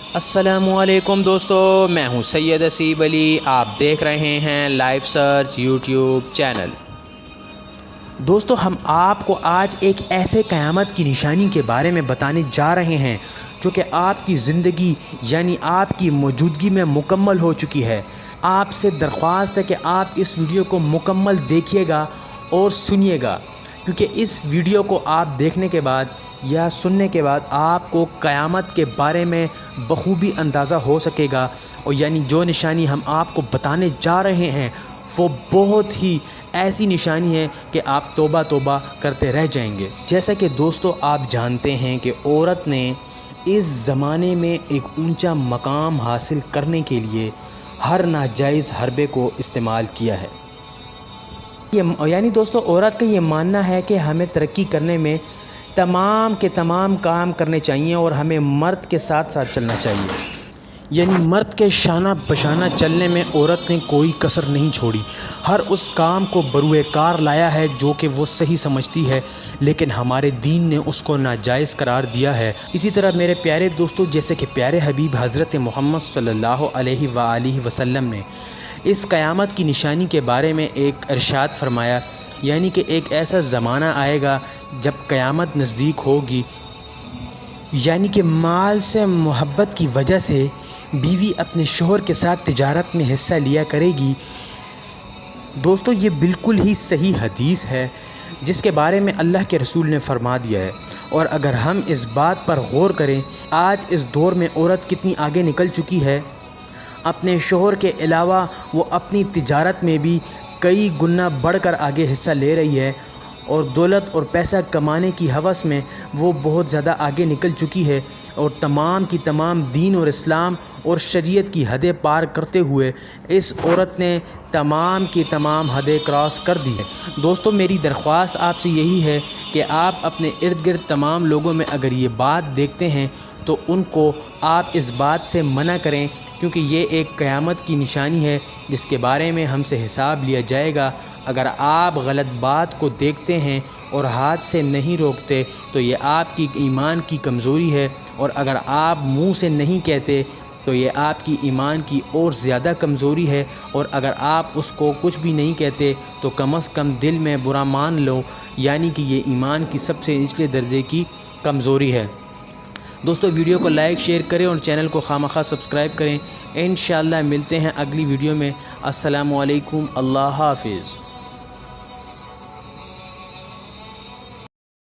السلام علیکم دوستو، میں ہوں سید اسیب علی، آپ دیکھ رہے ہیں لائف سرچ یوٹیوب چینل۔ دوستو، ہم آپ کو آج ایک ایسے قیامت کی نشانی کے بارے میں بتانے جا رہے ہیں جو کہ آپ کی زندگی یعنی آپ کی موجودگی میں مکمل ہو چکی ہے۔ آپ سے درخواست ہے کہ آپ اس ویڈیو کو مکمل دیکھیے گا اور سنیے گا، کیونکہ اس ویڈیو کو آپ دیکھنے کے بعد یا سننے کے بعد آپ کو قیامت کے بارے میں بخوبی اندازہ ہو سکے گا، اور یعنی جو نشانی ہم آپ کو بتانے جا رہے ہیں وہ بہت ہی ایسی نشانی ہے کہ آپ توبہ توبہ کرتے رہ جائیں گے۔ جیسا کہ دوستو آپ جانتے ہیں کہ عورت نے اس زمانے میں ایک اونچا مقام حاصل کرنے کے لیے ہر ناجائز حربے کو استعمال کیا ہے۔ یعنی دوستو عورت کا یہ ماننا ہے کہ ہمیں ترقی کرنے میں تمام کے تمام کام کرنے چاہیے اور ہمیں مرد کے ساتھ ساتھ چلنا چاہیے، یعنی مرد کے شانہ بشانہ چلنے میں عورت نے کوئی کسر نہیں چھوڑی، ہر اس کام کو بروئے کار لایا ہے جو کہ وہ صحیح سمجھتی ہے، لیکن ہمارے دین نے اس کو ناجائز قرار دیا ہے۔ اسی طرح میرے پیارے دوستو، جیسے کہ پیارے حبیب حضرت محمد صلی اللہ علیہ وآلہ وسلم نے اس قیامت کی نشانی کے بارے میں ایک ارشاد فرمایا، یعنی کہ ایک ایسا زمانہ آئے گا جب قیامت نزدیک ہوگی، یعنی کہ مال سے محبت کی وجہ سے بیوی اپنے شوہر کے ساتھ تجارت میں حصہ لیا کرے گی۔ دوستو یہ بالکل ہی صحیح حدیث ہے جس کے بارے میں اللہ کے رسول نے فرما دیا ہے، اور اگر ہم اس بات پر غور کریں، آج اس دور میں عورت کتنی آگے نکل چکی ہے۔ اپنے شوہر کے علاوہ وہ اپنی تجارت میں بھی کئی گنا بڑھ کر آگے حصہ لے رہی ہے، اور دولت اور پیسہ کمانے کی ہوس میں وہ بہت زیادہ آگے نکل چکی ہے، اور تمام کی تمام دین اور اسلام اور شریعت کی حدیں پار کرتے ہوئے اس عورت نے تمام کی تمام حدیں کراس کر دی ہے۔ دوستو میری درخواست آپ سے یہی ہے کہ آپ اپنے ارد گرد تمام لوگوں میں اگر یہ بات دیکھتے ہیں تو ان کو آپ اس بات سے منع کریں، کیونکہ یہ ایک قیامت کی نشانی ہے جس کے بارے میں ہم سے حساب لیا جائے گا۔ اگر آپ غلط بات کو دیکھتے ہیں اور ہاتھ سے نہیں روکتے تو یہ آپ کی ایمان کی کمزوری ہے، اور اگر آپ منہ سے نہیں کہتے تو یہ آپ کی ایمان کی اور زیادہ کمزوری ہے، اور اگر آپ اس کو کچھ بھی نہیں کہتے تو کم از کم دل میں برا مان لو، یعنی کہ یہ ایمان کی سب سے نچلے درجے کی کمزوری ہے۔ دوستو ویڈیو کو لائک شیئر کریں اور چینل کو خامخواہ سبسکرائب کریں۔ انشاءاللہ ملتے ہیں اگلی ویڈیو میں۔ السلام علیکم، اللہ حافظ۔